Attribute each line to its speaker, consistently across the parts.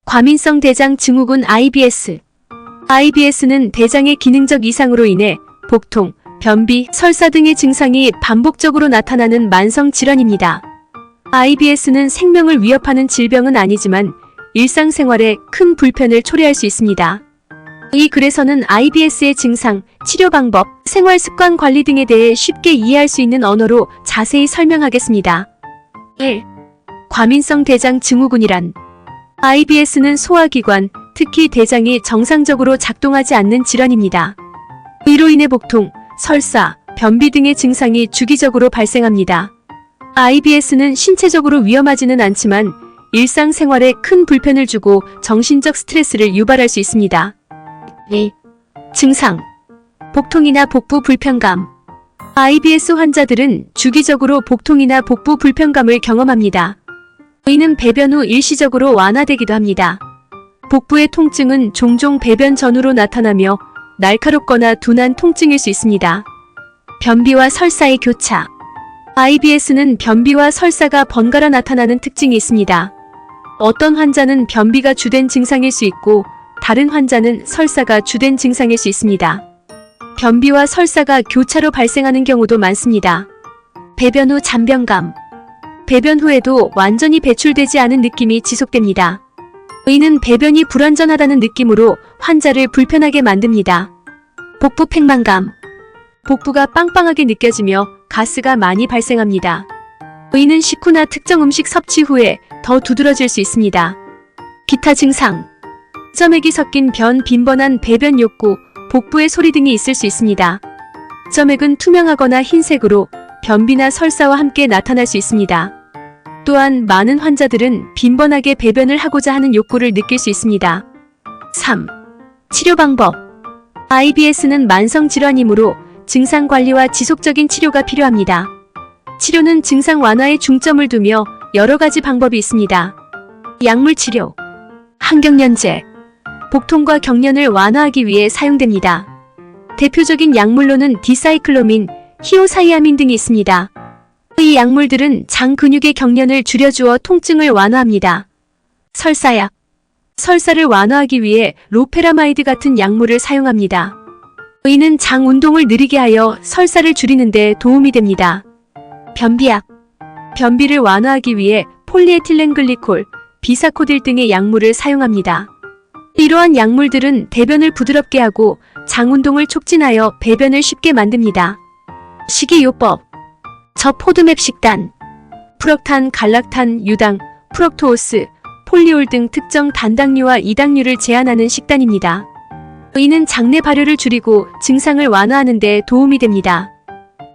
Speaker 1: 과민성 대장 증후군 IBS. IBS는 대장의 기능적 이상으로 인해 복통, 변비, 설사 등의 증상이 반복적으로 나타나는 만성 질환입니다. IBS는 생명을 위협하는 질병은 아니지만 일상생활에 큰 불편을 초래할 수 있습니다. 이 글에서는 IBS의 증상, 치료 방법, 생활 습관 관리 등에 대해 쉽게 이해할 수 있는 언어로 자세히 설명하겠습니다. 1. 과민성 대장 증후군이란 IBS는 소화기관, 특히 대장이 정상적으로 작동하지 않는 질환입니다. 이로 인해 복통, 설사, 변비 등의 증상이 주기적으로 발생합니다. IBS는 신체적으로 위험하지는 않지만 일상생활에 큰 불편을 주고 정신적 스트레스를 유발할 수 있습니다. 2. 증상. 복통이나 복부 불편감. IBS 환자들은 주기적으로 복통이나 복부 불편감을 경험합니다. 이는 배변 후 일시적으로 완화되기도 합니다. 복부의 통증은 종종 배변 전후로 나타나며 날카롭거나 둔한 통증일 수 있습니다. 변비와 설사의 교차. IBS는 변비와 설사가 번갈아 나타나는 특징이 있습니다. 어떤 환자는 변비가 주된 증상일 수 있고 다른 환자는 설사가 주된 증상일 수 있습니다. 변비와 설사가 교차로 발생하는 경우도 많습니다. 배변 후 잔변감. 배변 후에도 완전히 배출되지 않은 느낌이 지속됩니다. 이는 배변이 불완전하다는 느낌으로 환자를 불편하게 만듭니다. 복부 팽만감. 복부가 빵빵하게 느껴지며 가스가 많이 발생합니다. 이는 식후나 특정 음식 섭취 후에 더 두드러질 수 있습니다. 기타 증상. 점액이 섞인 변, 빈번한 배변 욕구, 복부의 소리 등이 있을 수 있습니다. 점액은 투명하거나 흰색으로 변비나 설사와 함께 나타날 수 있습니다. 또한 많은 환자들은 빈번하게 배변을 하고자 하는 욕구를 느낄 수 있습니다. 3. 치료 방법. IBS는 만성 질환이므로 증상 관리와 지속적인 치료가 필요합니다. 치료는 증상 완화에 중점을 두며 여러 가지 방법이 있습니다. 약물 치료, 항경련제, 복통과 경련을 완화하기 위해 사용됩니다. 대표적인 약물로는 디사이클로민, 히오사이아민 등이 있습니다. 이 약물들은 장 근육의 경련을 줄여주어 통증을 완화합니다. 설사약. 설사를 완화하기 위해 로페라마이드 같은 약물을 사용합니다. 이는 장 운동을 느리게 하여 설사를 줄이는 데 도움이 됩니다. 변비약. 변비를 완화하기 위해 폴리에틸렌 글리콜, 비사코딜 등의 약물을 사용합니다. 이러한 약물들은 대변을 부드럽게 하고 장 운동을 촉진하여 배변을 쉽게 만듭니다. 식이요법. 저포드맵 식단. 프럭탄, 갈락탄, 유당, 프럭토오스, 폴리올 등 특정 단당류와 이당류를 제한하는 식단입니다. 이는 장내 발효를 줄이고 증상을 완화하는 데 도움이 됩니다.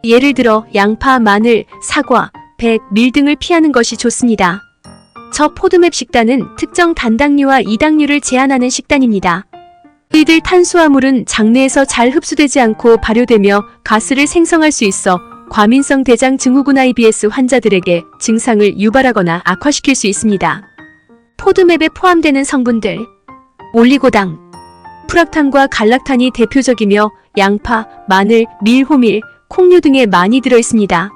Speaker 1: 예를 들어 양파, 마늘, 사과, 백, 밀 등을 피하는 것이 좋습니다. 저포드맵 식단은 특정 단당류와 이당류를 제한하는 식단입니다. 이들 탄수화물은 장내에서 잘 흡수되지 않고 발효되며 가스를 생성할 수 있어 과민성 대장 증후군 IBS 환자들에게 증상을 유발하거나 악화시킬 수 있습니다. 포드맵에 포함되는 성분들. 올리고당. 프락탄과 갈락탄이 대표적이며 양파, 마늘, 밀, 호밀, 콩류 등에 많이 들어있습니다.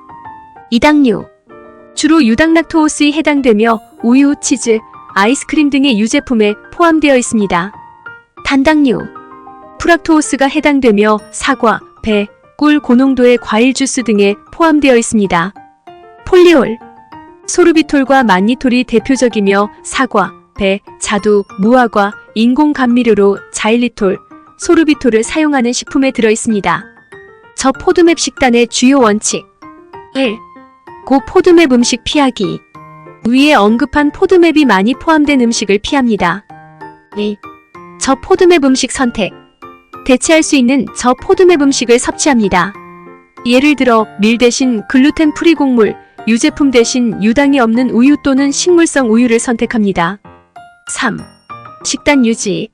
Speaker 1: 이당류. 주로 유당락토오스에 해당되며 우유, 치즈, 아이스크림 등의 유제품에 포함되어 있습니다. 단당류. 프락토오스가 해당되며 사과, 배, 꿀, 고농도의 과일 주스 등에 포함되어 있습니다. 폴리올. 소르비톨과 만니톨이 대표적이며 사과, 배, 자두, 무화과, 인공 감미료로 자일리톨, 소르비톨을 사용하는 식품에 들어있습니다. 저포드맵 식단의 주요 원칙. 1. 고포드맵 음식 피하기. 위에 언급한 포드맵이 많이 포함된 음식을 피합니다. 2. 저포드맵 음식 선택. 대체할 수 있는 저포드맵 음식을 섭취합니다. 예를 들어 밀 대신 글루텐 프리 곡물, 유제품 대신 유당이 없는 우유 또는 식물성 우유를 선택합니다. 3. 식단 유지.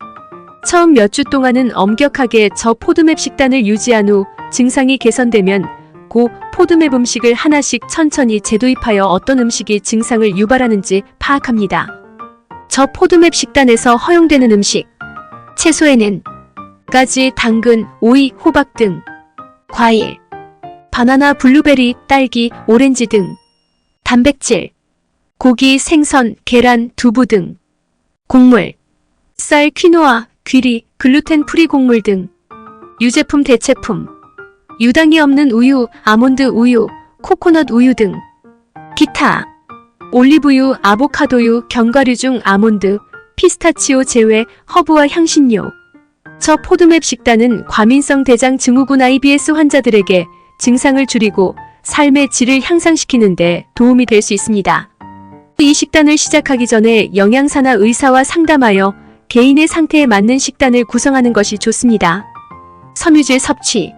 Speaker 1: 처음 몇 주 동안은 엄격하게 저포드맵 식단을 유지한 후 증상이 개선되면 고 포드맵 음식을 하나씩 천천히 재도입하여 어떤 음식이 증상을 유발하는지 파악합니다. 저포드맵 식단에서 허용되는 음식. 채소에는 가지, 당근, 오이, 호박 등. 과일. 바나나, 블루베리, 딸기, 오렌지 등. 단백질. 고기, 생선, 계란, 두부 등. 곡물, 쌀, 퀴노아, 귀리, 글루텐 프리 곡물 등. 유제품, 대체품, 유당이 없는 우유, 아몬드 우유, 코코넛 우유 등. 기타, 올리브유, 아보카도유, 견과류 중 아몬드, 피스타치오 제외, 허브와 향신료. 저 포드맵 식단은 과민성 대장 증후군 IBS 환자들에게 증상을 줄이고 삶의 질을 향상시키는 데 도움이 될 수 있습니다. 이 식단을 시작하기 전에 영양사나 의사와 상담하여 개인의 상태에 맞는 식단을 구성하는 것이 좋습니다. 섬유질 섭취.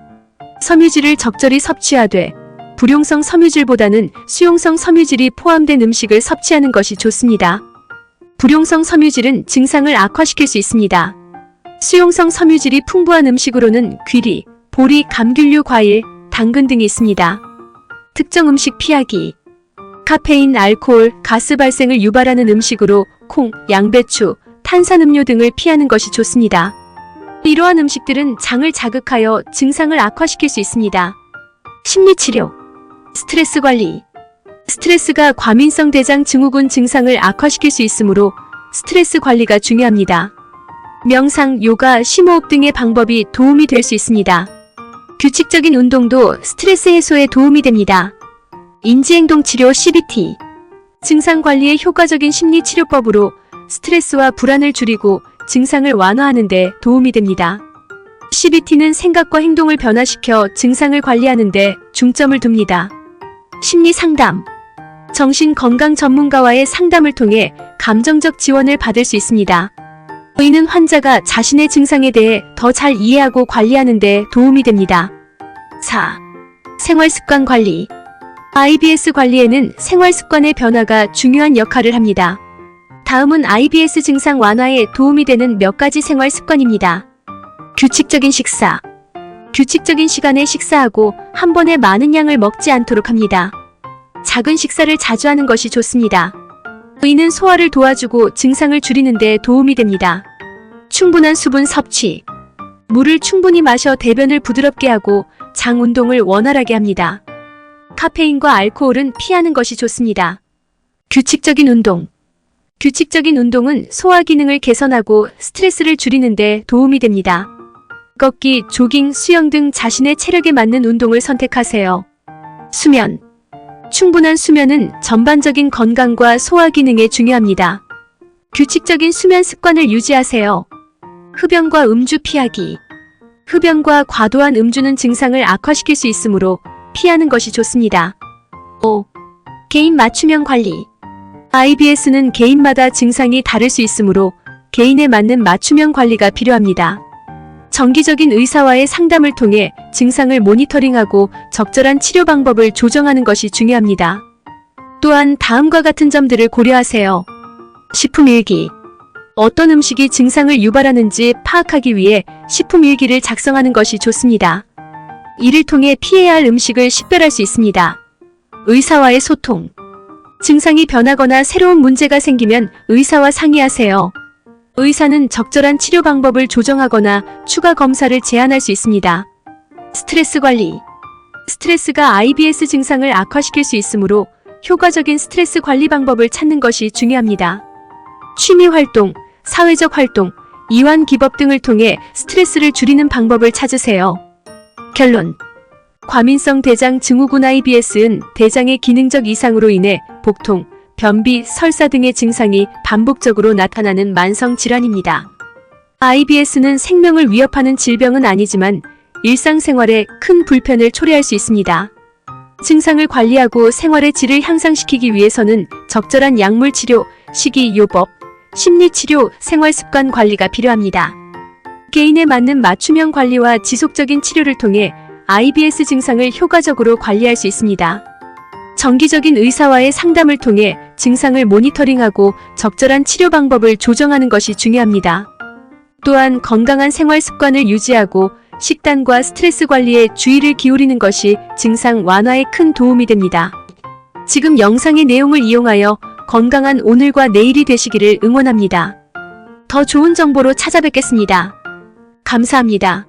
Speaker 1: 섬유질을 적절히 섭취하되 불용성 섬유질보다는 수용성 섬유질이 포함된 음식을 섭취하는 것이 좋습니다. 불용성 섬유질은 증상을 악화시킬 수 있습니다. 수용성 섬유질이 풍부한 음식으로는 귀리, 보리, 감귤류, 과일, 당근 등이 있습니다. 특정 음식 피하기. 카페인, 알코올, 가스 발생을 유발하는 음식으로 콩, 양배추, 탄산음료 등을 피하는 것이 좋습니다. 이러한 음식들은 장을 자극하여 증상을 악화시킬 수 있습니다. 심리치료. 스트레스 관리. 스트레스가 과민성 대장 증후군 증상을 악화시킬 수 있으므로 스트레스 관리가 중요합니다. 명상, 요가, 심호흡 등의 방법이 도움이 될 수 있습니다. 규칙적인 운동도 스트레스 해소에 도움이 됩니다. 인지행동치료 CBT. 증상 관리의 효과적인 심리치료법으로 스트레스와 불안을 줄이고 증상을 완화하는 데 도움이 됩니다. CBT는 생각과 행동을 변화시켜 증상을 관리하는 데 중점을 둡니다. 심리상담. 정신건강 전문가와의 상담을 통해 감정적 지원을 받을 수 있습니다. 이는 환자가 자신의 증상에 대해 더 잘 이해하고 관리하는 데 도움이 됩니다. 4. 생활습관 관리. IBS 관리에는 생활습관의 변화가 중요한 역할을 합니다. 다음은 IBS 증상 완화에 도움이 되는 몇 가지 생활습관입니다. 규칙적인 식사. 규칙적인 시간에 식사하고 한 번에 많은 양을 먹지 않도록 합니다. 작은 식사를 자주 하는 것이 좋습니다. 이는 소화를 도와주고 증상을 줄이는 데 도움이 됩니다. 충분한 수분 섭취. 물을 충분히 마셔 대변을 부드럽게 하고 장 운동을 원활하게 합니다. 카페인과 알코올은 피하는 것이 좋습니다. 규칙적인 운동. 규칙적인 운동은 소화 기능을 개선하고 스트레스를 줄이는 데 도움이 됩니다. 걷기, 조깅, 수영 등 자신의 체력에 맞는 운동을 선택하세요. 수면. 충분한 수면은 전반적인 건강과 소화 기능에 중요합니다. 규칙적인 수면 습관을 유지하세요. 흡연과 음주 피하기. 흡연과 과도한 음주는 증상을 악화시킬 수 있으므로 피하는 것이 좋습니다. 5. 개인 맞춤형 관리. IBS는 개인마다 증상이 다를 수 있으므로 개인에 맞는 맞춤형 관리가 필요합니다. 정기적인 의사와의 상담을 통해 증상을 모니터링하고 적절한 치료 방법을 조정하는 것이 중요합니다. 또한 다음과 같은 점들을 고려하세요. 식품일기. 어떤 음식이 증상을 유발하는지 파악하기 위해 식품일기를 작성하는 것이 좋습니다. 이를 통해 피해야 할 음식을 식별할 수 있습니다. 의사와의 소통. 증상이 변하거나 새로운 문제가 생기면 의사와 상의하세요. 의사는 적절한 치료 방법을 조정하거나 추가 검사를 제안할 수 있습니다. 스트레스 관리. 스트레스가 IBS 증상을 악화시킬 수 있으므로 효과적인 스트레스 관리 방법을 찾는 것이 중요합니다. 취미 활동, 사회적 활동, 이완 기법 등을 통해 스트레스를 줄이는 방법을 찾으세요. 결론. 과민성 대장 증후군 IBS는 대장의 기능적 이상으로 인해 복통, 변비, 설사 등의 증상이 반복적으로 나타나는 만성 질환입니다. IBS는 생명을 위협하는 질병은 아니지만 일상생활에 큰 불편을 초래할 수 있습니다. 증상을 관리하고 생활의 질을 향상시키기 위해서는 적절한 약물 치료, 식이요법, 심리치료, 생활습관 관리가 필요합니다. 개인에 맞는 맞춤형 관리와 지속적인 치료를 통해 IBS 증상을 효과적으로 관리할 수 있습니다. 정기적인 의사와의 상담을 통해 증상을 모니터링하고 적절한 치료 방법을 조정하는 것이 중요합니다. 또한 건강한 생활 습관을 유지하고 식단과 스트레스 관리에 주의를 기울이는 것이 증상 완화에 큰 도움이 됩니다. 지금 영상의 내용을 이용하여 건강한 오늘과 내일이 되시기를 응원합니다. 더 좋은 정보로 찾아뵙겠습니다. 감사합니다.